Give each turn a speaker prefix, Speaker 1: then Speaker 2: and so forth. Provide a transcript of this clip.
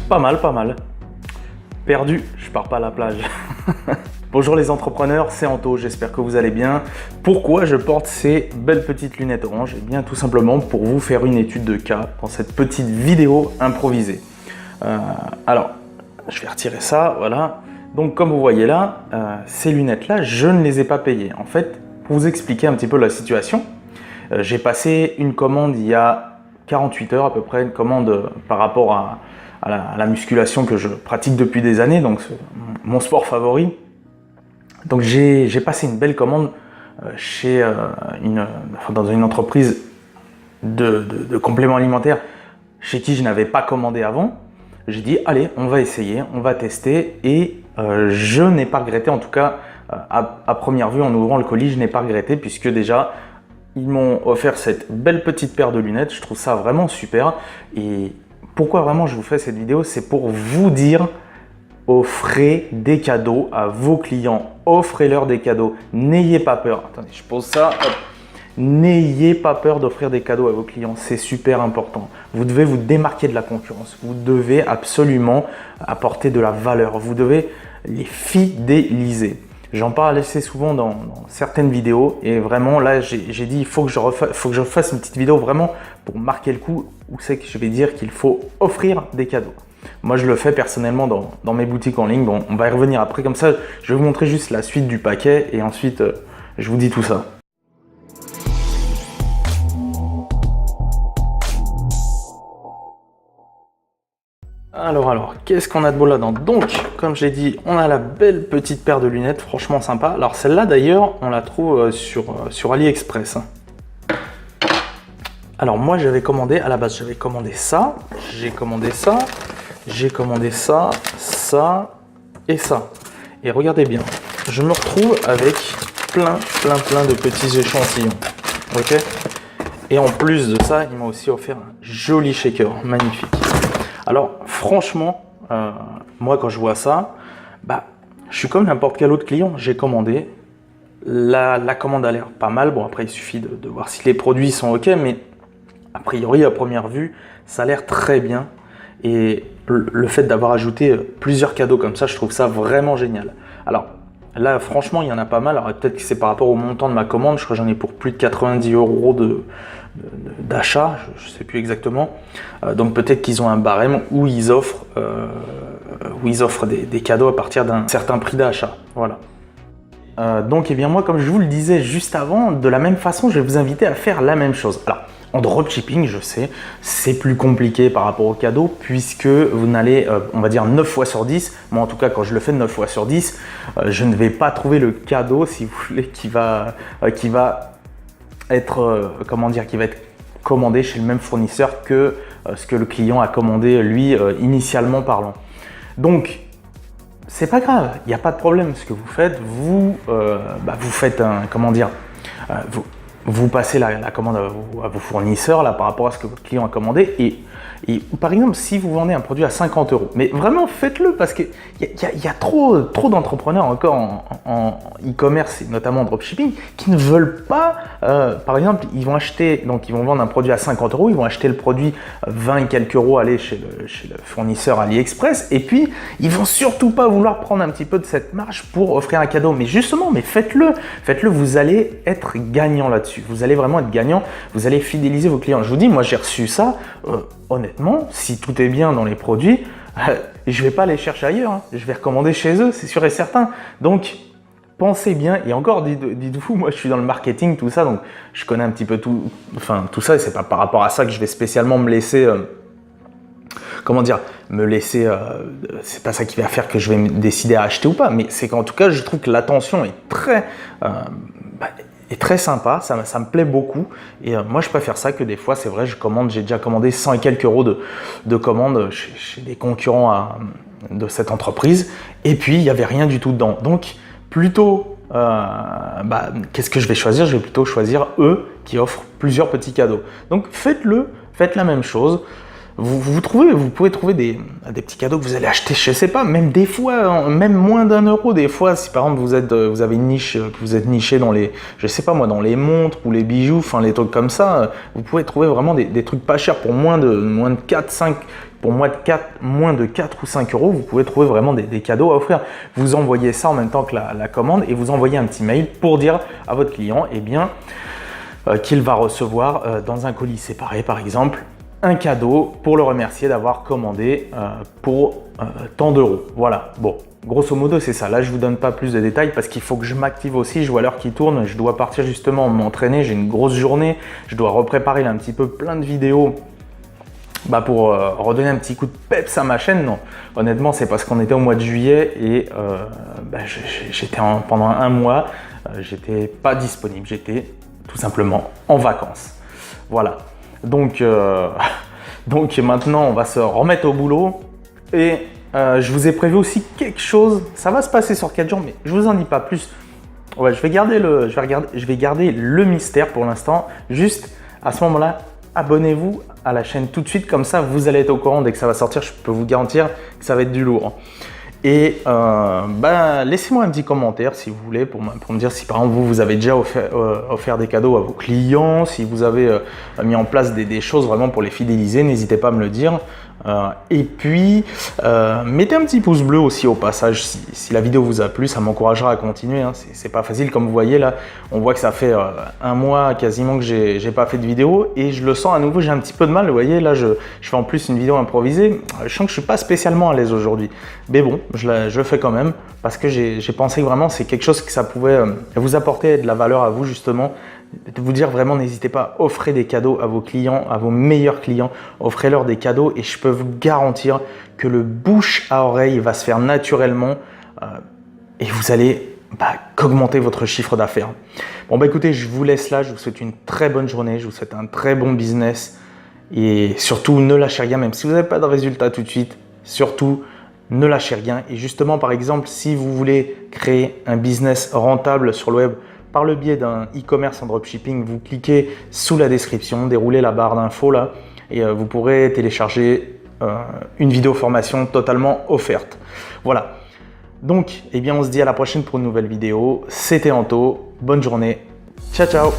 Speaker 1: Pas mal, pas mal. Perdu, je pars pas à la plage. Bonjour les entrepreneurs, c'est Anto, j'espère que vous allez bien. Pourquoi je porte ces belles petites lunettes oranges? Eh bien tout simplement pour vous faire une étude de cas dans cette petite vidéo improvisée. Alors, je vais retirer ça, voilà. Donc comme vous voyez là, ces lunettes-là, je ne les ai pas payées. En fait, pour vous expliquer un petit peu la situation, j'ai passé une commande il y a 48 heures à peu près, une commande par rapport à la musculation que je pratique depuis des années, donc mon sport favori. Donc j'ai passé une belle commande chez dans une entreprise de compléments alimentaires chez qui je n'avais pas commandé avant. J'ai dit allez, on va essayer, on va tester et je n'ai pas regretté, en tout cas à première vue en ouvrant le colis, je n'ai pas regretté puisque déjà ils m'ont offert cette belle petite paire de lunettes. Je trouve ça vraiment super. Et pourquoi vraiment je vous fais cette vidéo, c'est pour vous dire: offrez des cadeaux à vos clients, offrez-leur des cadeaux, n'ayez pas peur. Attendez, je pose ça. N'ayez pas peur d'offrir des cadeaux à vos clients, c'est super important. Vous devez vous démarquer de la concurrence, vous devez absolument apporter de la valeur, vous devez les fidéliser. J'en parle assez souvent dans certaines vidéos et vraiment là j'ai dit il faut que je fasse une petite vidéo vraiment pour marquer le coup où c'est que je vais dire qu'il faut offrir des cadeaux. Moi je le fais personnellement dans mes boutiques en ligne. Bon, on va y revenir après, comme ça je vais vous montrer juste la suite du paquet et ensuite je vous dis tout ça. Alors, qu'est-ce qu'on a de beau là-dedans? Donc, comme j'ai dit, on a la belle petite paire de lunettes, franchement sympa. Alors celle-là d'ailleurs, on la trouve sur AliExpress. Alors moi j'avais commandé, à la base j'avais commandé ça, j'ai commandé ça, j'ai commandé ça, ça et ça. Et regardez bien, je me retrouve avec plein de petits échantillons. Ok. Et en plus de ça, il m'a aussi offert un joli shaker, magnifique. Alors franchement, moi quand je vois ça, je suis comme n'importe quel autre client. J'ai commandé, la commande a l'air pas mal. Bon après il suffit de voir si les produits sont ok, mais a priori à première vue, ça a l'air très bien. Et le fait d'avoir ajouté plusieurs cadeaux comme ça, je trouve ça vraiment génial. Alors là franchement il y en a pas mal. Alors peut-être que c'est par rapport au montant de ma commande, je crois que j'en ai pour plus de 90 € d'achat, je ne sais plus exactement. Donc peut-être qu'ils ont un barème où ils offrent des cadeaux à partir d'un certain prix d'achat. Voilà. Donc eh bien moi, comme je vous le disais juste avant, de la même façon, je vais vous inviter à faire la même chose. Alors en dropshipping, je sais, c'est plus compliqué par rapport aux cadeaux puisque vous n'allez, on va dire 9 fois sur 10, moi en tout cas quand je le fais 9 fois sur 10, je ne vais pas trouver le cadeau, si vous voulez, qui va être, qui va être commandé chez le même fournisseur que ce que le client a commandé lui initialement parlant. Donc c'est pas grave, il n'y a pas de problème. Ce que vous faites, vous faites un, vous passez la commande à vos fournisseurs là, par rapport à ce que votre client a commandé et par exemple si vous vendez un produit à 50 €, mais vraiment faites-le parce qu'il y a trop d'entrepreneurs encore en e-commerce et notamment en dropshipping qui ne veulent pas, par exemple ils vont vendre un produit à 50 €, ils vont acheter le produit 20 et quelques euros, aller chez le fournisseur AliExpress et puis ils vont surtout pas vouloir prendre un petit peu de cette marge pour offrir un cadeau. Mais justement, faites-le, vous allez être gagnant là-dessus. Vous allez vraiment être gagnant, vous allez fidéliser vos clients. Je vous dis, moi j'ai reçu ça, honnêtement, si tout est bien dans les produits, je ne vais pas les chercher ailleurs, hein. Je vais recommander chez eux, c'est sûr et certain. Donc, pensez bien, et encore, dites-vous, moi je suis dans le marketing, tout ça, donc je connais un petit peu tout ça, et c'est pas par rapport à ça que je vais spécialement me laisser... c'est pas ça qui va faire que je vais me décider à acheter ou pas, mais c'est qu'en tout cas, je trouve que l'attention est très sympa, ça me plaît beaucoup et moi je préfère ça que des fois, c'est vrai, j'ai déjà commandé 100 et quelques euros de commandes chez des concurrents de cette entreprise et puis il n'y avait rien du tout dedans. Donc plutôt, qu'est-ce que je vais choisir? Je vais plutôt choisir eux qui offrent plusieurs petits cadeaux. Donc faites-le, faites la même chose. Vous pouvez trouver des petits cadeaux que vous allez acheter, je sais pas, même des fois, même moins d'1 € des fois. Si par exemple vous avez une niche, que vous êtes niché dans les, je sais pas moi, dans les montres ou les bijoux, enfin les trucs comme ça, vous pouvez trouver vraiment des trucs pas chers pour moins de 4, 5, pour moins de 4 ou 5 euros, vous pouvez trouver vraiment des cadeaux à offrir. Vous envoyez ça en même temps que la commande et vous envoyez un petit mail pour dire à votre client qu'il va recevoir dans un colis séparé, par exemple, un cadeau pour le remercier d'avoir commandé pour tant d'euros. Voilà, bon, grosso modo, c'est ça. Là, je ne vous donne pas plus de détails parce qu'il faut que je m'active aussi. Je vois l'heure qui tourne. Je dois partir justement m'entraîner. J'ai une grosse journée. Je dois repréparer là, un petit peu plein de vidéos pour redonner un petit coup de peps à ma chaîne. Non, honnêtement, c'est parce qu'on était au mois de juillet et j'étais pendant un mois, j'étais pas disponible. J'étais tout simplement en vacances. Voilà. Donc maintenant, on va se remettre au boulot et je vous ai prévu aussi quelque chose. Ça va se passer sur 4 jours, mais je vous en dis pas plus. Ouais, je vais garder le mystère pour l'instant. Juste à ce moment-là, abonnez-vous à la chaîne tout de suite. Comme ça, vous allez être au courant dès que ça va sortir. Je peux vous garantir que ça va être du lourd. Et laissez-moi un petit commentaire si vous voulez pour me dire si par exemple vous avez déjà offert des cadeaux à vos clients, si vous avez mis en place des choses vraiment pour les fidéliser, n'hésitez pas à me le dire. Et puis mettez un petit pouce bleu aussi au passage si la vidéo vous a plu, ça m'encouragera à continuer. Hein. C'est pas facile comme vous voyez là, on voit que ça fait un mois quasiment que j'ai pas fait de vidéo et je le sens à nouveau, j'ai un petit peu de mal. Vous voyez là, je fais en plus une vidéo improvisée, je sens que je suis pas spécialement à l'aise aujourd'hui, mais bon, je le fais quand même parce que j'ai pensé que vraiment c'est quelque chose que ça pouvait vous apporter de la valeur à vous justement. De vous dire vraiment, n'hésitez pas, offrez des cadeaux à vos clients, à vos meilleurs clients, offrez-leur des cadeaux et je peux vous garantir que le bouche à oreille va se faire naturellement et vous allez qu'augmenter votre chiffre d'affaires. Bon écoutez, je vous laisse là, je vous souhaite une très bonne journée, je vous souhaite un très bon business et surtout ne lâchez rien, même si vous n'avez pas de résultat tout de suite, surtout ne lâchez rien. Et justement, par exemple, si vous voulez créer un business rentable sur le web, par le biais d'un e-commerce en dropshipping, vous cliquez sous la description, déroulez la barre d'infos là et vous pourrez télécharger une vidéo formation totalement offerte. Voilà. Donc, on se dit à la prochaine pour une nouvelle vidéo. C'était Anto. Bonne journée. Ciao, ciao.